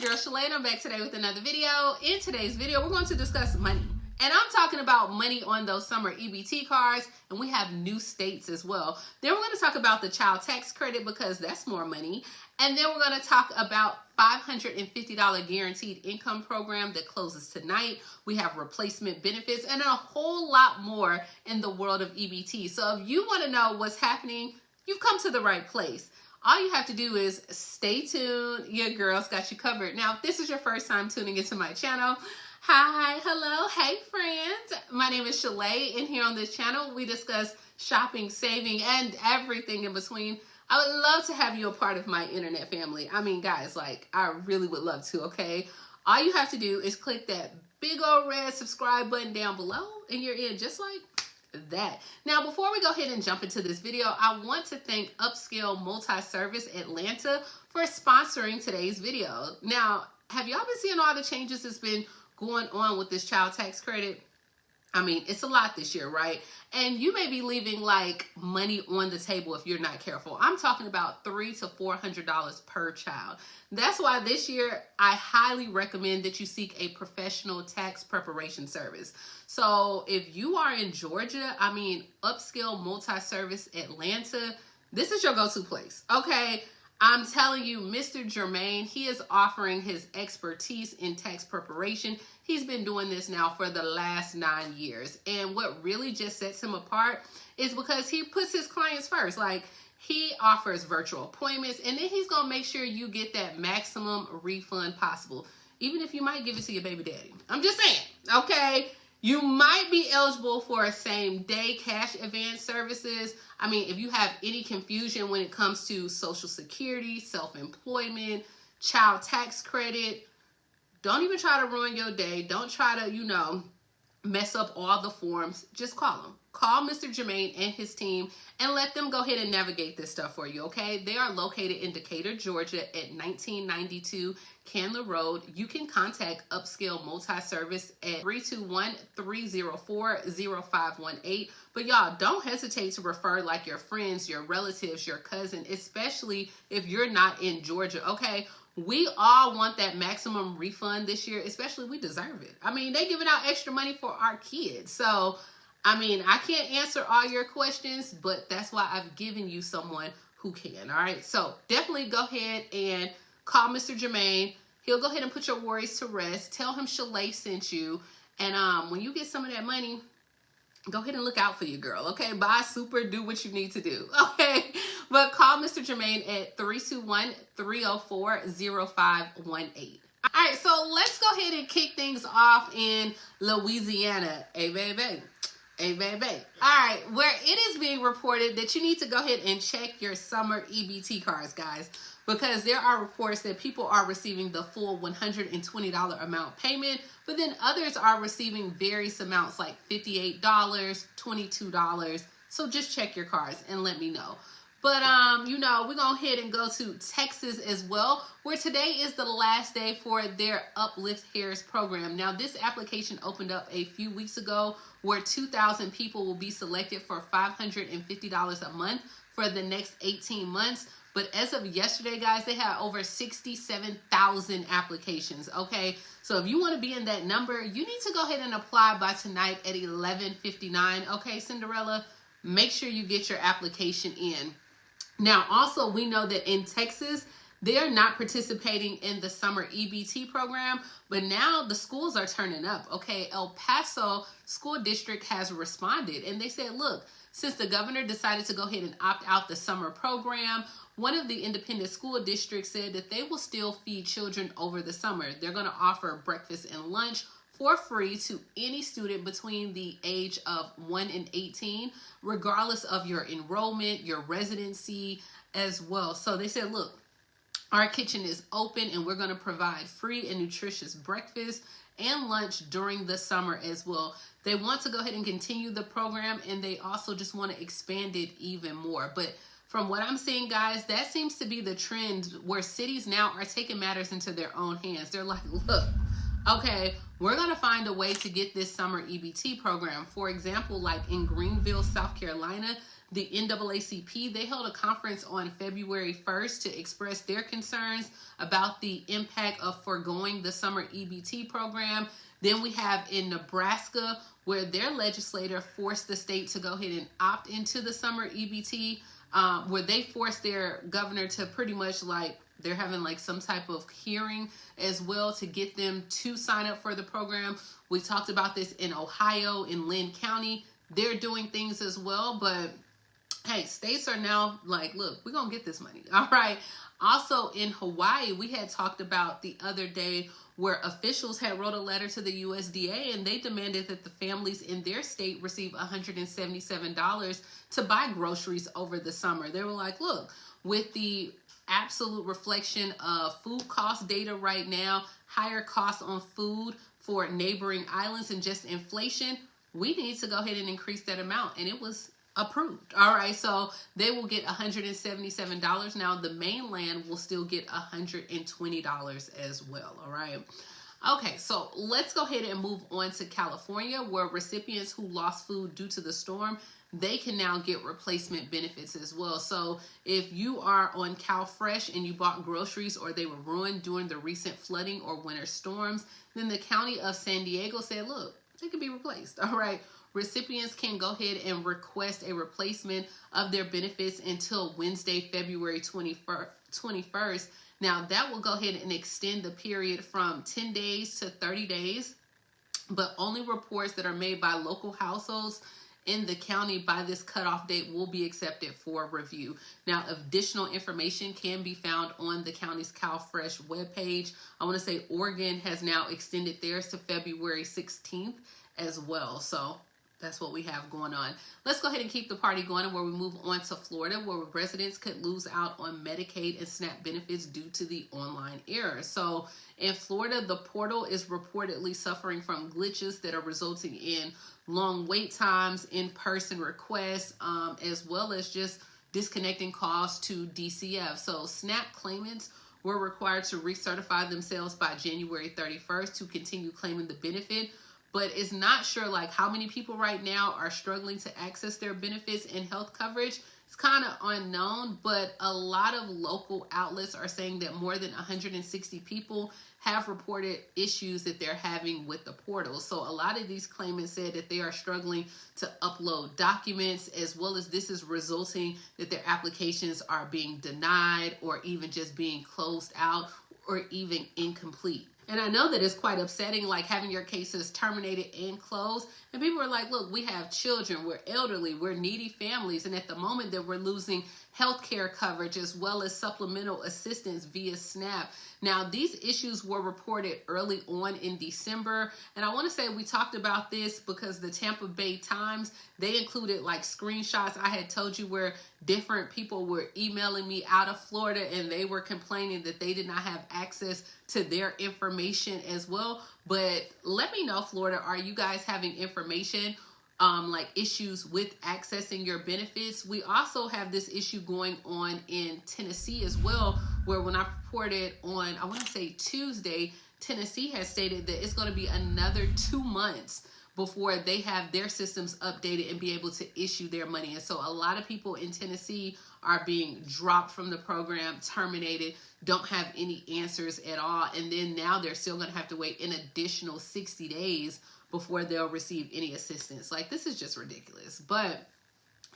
girl Shalay, and I'm back today with another video. In today's video, we're going to discuss money. And I'm talking about money on those summer EBT cards, and we have new states as well. Then we're going to talk about the child tax credit because that's more money. And then we're going to talk about $550 guaranteed income program that closes tonight. We have replacement benefits and a whole lot more in the world of EBT. So if you want to know what's happening, you've come to the right place. All you have to do is stay tuned. Your girl's got you covered. Now, if this is your first time tuning into my channel, hi, hello, hey friends. My name is Shalay, and here on this channel, we discuss shopping, saving, and everything in between. I would love to have you a part of my internet family. I mean, guys, like, I really would love to, okay? All you have to do is click that big old red subscribe button down below, and you're in just like that. Now, before we go ahead and jump into this video, I want to thank Upscale Multi-Service Atlanta for sponsoring today's video. Now, have y'all been seeing all the changes that's been going on with this child tax credit? I mean, it's a lot this year, right? And you may be leaving like money on the table if you're not careful. I'm talking about $300 to $400 per child. That's why this year I highly recommend that you seek a professional tax preparation service. So if you are in Georgia, I mean, Upscale Multi-Service Atlanta, this is your go-to place, okay? I'm telling you, Mr. Jermaine, he is offering his expertise in tax preparation. He's been doing this now for the last 9 years. And what really just sets him apart is because he puts his clients first. Like, he offers virtual appointments, and then he's going to make sure you get that maximum refund possible, even if you might give it to your baby daddy. I'm just saying, okay? You might be eligible for same-day cash advance services. I mean, if you have any confusion when it comes to Social Security, self-employment, child tax credit, don't even try to ruin your day. Don't try to, mess up all the forms. Just call them. Call Mr. Jermaine and his team and let them go ahead and navigate this stuff for you, okay? They are located in Decatur, Georgia at 1992 Candler Road. You can contact Upscale Multi-Service at 321-304-0518. But y'all, don't hesitate to refer like your friends, your relatives, your cousin, especially if you're not in Georgia, okay? We all want that maximum refund this year, especially we deserve it. I mean, they giving out extra money for our kids. So, I mean, I can't answer all your questions, but that's why I've given you someone who can, all right? So definitely go ahead and call Mr. Jermaine. He'll go ahead and put your worries to rest. Tell him Shalay sent you. And when you get some of that money, go ahead and look out for your girl, okay? Buy super, do what you need to do, okay? But call Mr. Jermaine at 321-304-0518. All right, so let's go ahead and kick things off in Louisiana. Hey, baby. Hey, baby. All right, where it is being reported that you need to go ahead and check your summer EBT cards, guys, because there are reports that people are receiving the full $120 amount payment, but then others are receiving various amounts like $58, $22. So just check your cards and let me know. But, we're going to go ahead and go to Texas as well, where today is the last day for their Uplift Harris program. Now, this application opened up a few weeks ago where 2,000 people will be selected for $550 a month for the next 18 months. But as of yesterday, guys, they had over 67,000 applications, okay? So if you want to be in that number, you need to go ahead and apply by tonight at 11:59, okay, Cinderella? Make sure you get your application in. Now, also, we know that in Texas, they're not participating in the summer EBT program, but now the schools are turning up, okay? El Paso School District has responded, and they said, look, since the governor decided to go ahead and opt out the summer program, one of the independent school districts said that they will still feed children over the summer. They're going to offer breakfast and lunch for free to any student between the age of 1 and 18, regardless of your enrollment, your residency as well. So they said, look, our kitchen is open and we're going to provide free and nutritious breakfast and lunch during the summer as well. They want to go ahead and continue the program, and they also just want to expand it even more. But from what I'm seeing, guys, that seems to be the trend where cities now are taking matters into their own hands. They're like, look, okay, we're going to find a way to get this summer EBT program. For example, like in Greenville, South Carolina, the NAACP, they held a conference on February 1st to express their concerns about the impact of foregoing the summer EBT program. Then we have in Nebraska, where their legislator forced the state to go ahead and opt into the summer EBT, where they forced their governor to pretty much like, they're having like some type of hearing as well to get them to sign up for the program. We talked about this in Ohio, in Lynn County. They're doing things as well, but hey, states are now like, look, we're going to get this money. All right. Also in Hawaii, we had talked about the other day where officials had wrote a letter to the USDA and they demanded that the families in their state receive $177 to buy groceries over the summer. They were like, look, with the absolute reflection of food cost data right now, higher costs on food for neighboring islands and just inflation, we need to go ahead and increase that amount. And it was approved. All right, so they will get $177. Now the mainland will still get $120 as well. All right. Okay, so let's go ahead and move on to California, where recipients who lost food due to the storm, they can now get replacement benefits as well. So if you are on CalFresh and you bought groceries or they were ruined during the recent flooding or winter storms, then the county of San Diego said, look, they can be replaced. All right. Recipients can go ahead and request a replacement of their benefits until Wednesday, February 21st. Now, that will go ahead and extend the period from 10 days to 30 days, but only reports that are made by local households in the county by this cutoff date will be accepted for review. Now, additional information can be found on the county's CalFresh webpage. I want to say Oregon has now extended theirs to February 16th as well. So that's what we have going on. Let's go ahead and keep the party going, where we move on to Florida, where residents could lose out on Medicaid and SNAP benefits due to the online error. So in Florida, the portal is reportedly suffering from glitches that are resulting in long wait times, in-person requests, as well as just disconnecting calls to DCF. So SNAP claimants were required to recertify themselves by January 31st to continue claiming the benefit, but it's not sure like how many people right now are struggling to access their benefits and health coverage. It's kind of unknown, but a lot of local outlets are saying that more than 160 people have reported issues that they're having with the portal. So a lot of these claimants said that they are struggling to upload documents, as well as this is resulting that their applications are being denied or even just being closed out or even incomplete. And I know that it's quite upsetting, like having your cases terminated and closed. And people are like, look, we have children, we're elderly, we're needy families. And at the moment that we're losing healthcare coverage as well as supplemental assistance via SNAP. Now, these issues were reported early on in December. And I want to say we talked about this because the Tampa Bay Times, they included like screenshots I had told you where different people were emailing me out of Florida and they were complaining that they did not have access to their information as well. But let me know, Florida, are you guys having information like issues with accessing your benefits? We also have this issue going on in Tennessee as well, where when I reported on, I want to say Tuesday, Tennessee has stated that it's going to be another 2 months before they have their systems updated and be able to issue their money. And so a lot of people in Tennessee are being dropped from the program, terminated, don't have any answers at all. And then now they're still going to have to wait an additional 60 days before they'll receive any assistance. Like, this is just ridiculous. But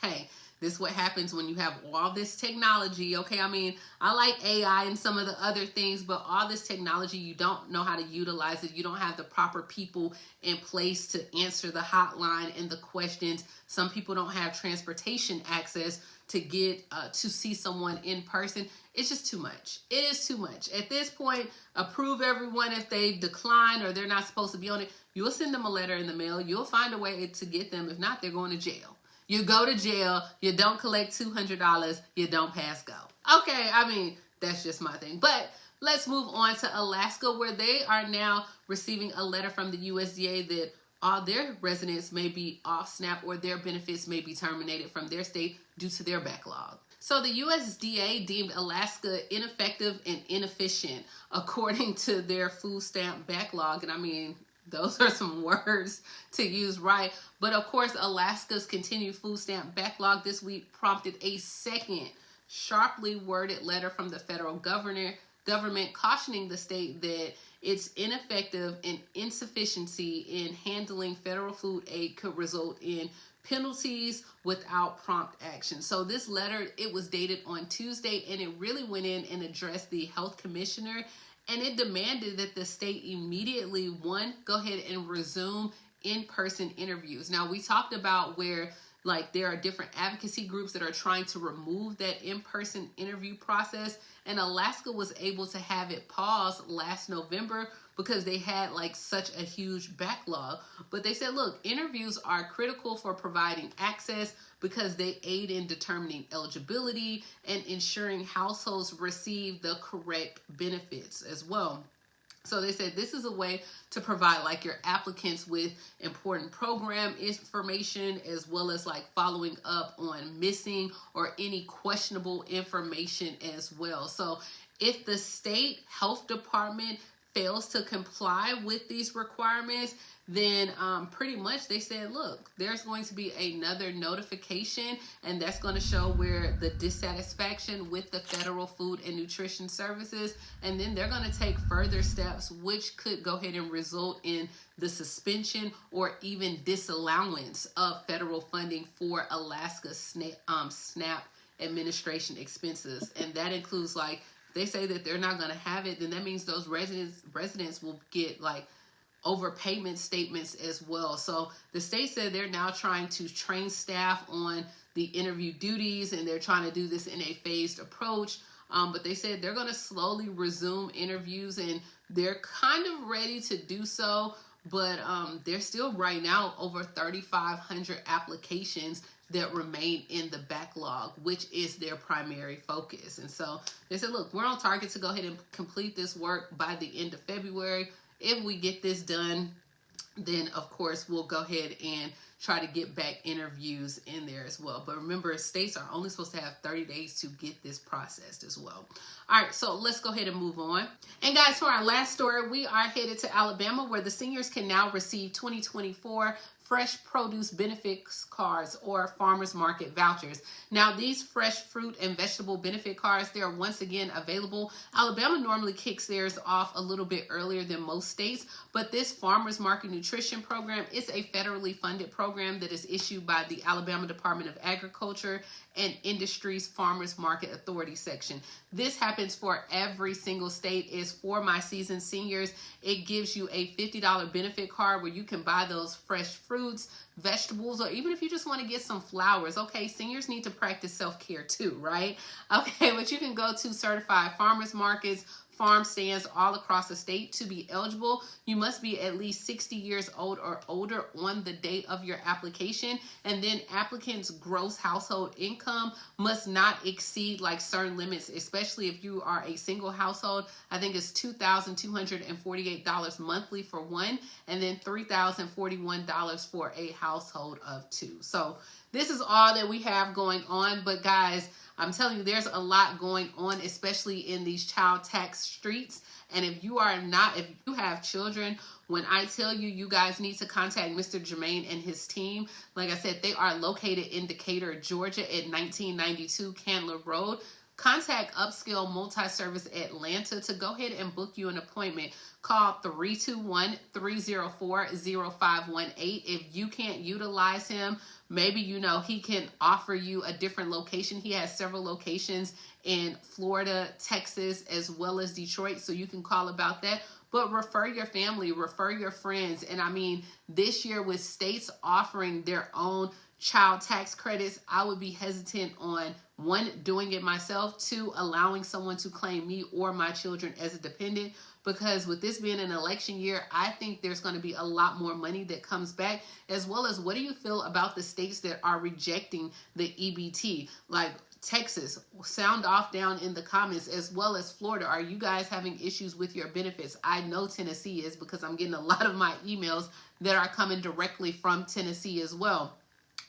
hey, this is what happens when you have all this technology. Okay, I mean, I like AI and some of the other things, but all this technology, you don't know how to utilize it. You don't have the proper people in place to answer the hotline and the questions. Some people don't have transportation access to get to see someone in person. It's just too much. It is too much. At this point, approve everyone if they decline or they're not supposed to be on it. You'll send them a letter in the mail. You'll find a way to get them. If not, they're going to jail. You go to jail, you don't collect $200, you don't pass go. Okay, I mean, that's just my thing. But let's move on to Alaska, where they are now receiving a letter from the USDA that all their residents may be off SNAP or their benefits may be terminated from their state due to their backlog. So the USDA deemed Alaska ineffective and inefficient according to their food stamp backlog. And I mean, Those are some words to use right. But of course, Alaska's continued food stamp backlog this week prompted a second sharply worded letter from the federal government cautioning the state that its ineffective and insufficiency in handling federal food aid could result in penalties without prompt action. So this letter, it was dated on Tuesday, and it really went in and addressed the health commissioner, and it demanded that the state immediately, one, go ahead and resume in-person interviews. Now, we talked about where there are different advocacy groups that are trying to remove that in-person interview process, and Alaska was able to have it paused last November because they had such a huge backlog. But they said, look, interviews are critical for providing access because they aid in determining eligibility and ensuring households receive the correct benefits as well. So they said this is a way to provide your applicants with important program information, as well as following up on missing or any questionable information as well. So if the state health department fails to comply with these requirements, then pretty much they said, look, there's going to be another notification, and that's going to show where the dissatisfaction with the federal food and nutrition services, and then they're going to take further steps which could go ahead and result in the suspension or even disallowance of federal funding for Alaska's SNAP administration expenses. And that includes they say that they're not going to have it, then that means those residents will get overpayment statements as well. So the state said they're now trying to train staff on the interview duties, and they're trying to do this in a phased approach. But they said they're going to slowly resume interviews, and they're kind of ready to do so. But there's still right now over 3,500 applications that remain in the backlog, which is their primary focus. And so they said, look, we're on target to go ahead and complete this work by the end of February. If we get this done, then of course we'll go ahead and try to get back interviews in there as well. But remember, states are only supposed to have 30 days to get this processed as well. All right, so let's go ahead and move on. And guys, for our last story, we are headed to Alabama, where the seniors can now receive 2024 fresh produce benefits cards or farmers market vouchers. Now, these fresh fruit and vegetable benefit cards, they are once again available. Alabama normally kicks theirs off a little bit earlier than most states, but this farmers market nutrition program is a federally funded program that is issued by the Alabama Department of Agriculture and Industry's Farmers Market Authority section. This happens for every single state. Is for my seasoned seniors. It gives you a $50 benefit card where you can buy those fresh fruits, vegetables, or even if you just want to get some flowers. Okay, seniors need to practice self-care too, right? Okay, but you can go to certified farmers markets, farm stands all across the state. To be eligible, you must be at least 60 years old or older on the date of your application, and then applicants' gross household income must not exceed certain limits, especially if you are a single household. I think it's $2,248 monthly for one, and then $3,041 for a household of two. So this is all that we have going on, but guys, I'm telling you, there's a lot going on, especially in these child tax streets. And if you have children, when I tell you, you guys need to contact Mr. Jermaine and his team. Like I said, they are located in Decatur, Georgia at 1992 Candler Road. Contact Upscale Multi-Service Atlanta to go ahead and book you an appointment. Call 321-304-0518. If you can't utilize him, maybe he can offer you a different location. He has several locations in Florida, Texas, as well as Detroit, so you can call about that. But refer your family, refer your friends. And I mean, this year with states offering their own child tax credits, I would be hesitant on, one, doing it myself, two, allowing someone to claim me or my children as a dependent, because with this being an election year, I think there's going to be a lot more money that comes back, as well as what do you feel about the states that are rejecting the EBT? Like Texas, sound off down in the comments, as well as Florida. Are you guys having issues with your benefits? I know Tennessee is, because I'm getting a lot of my emails that are coming directly from Tennessee as well.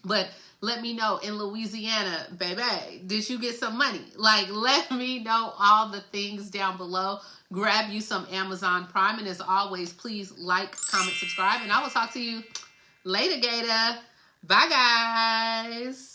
But let me know in Louisiana, baby, did you get some money? Like, let me know all the things down below. Grab you some Amazon Prime. And as always, please like, comment, subscribe. And I will talk to you later, Gator. Bye, guys.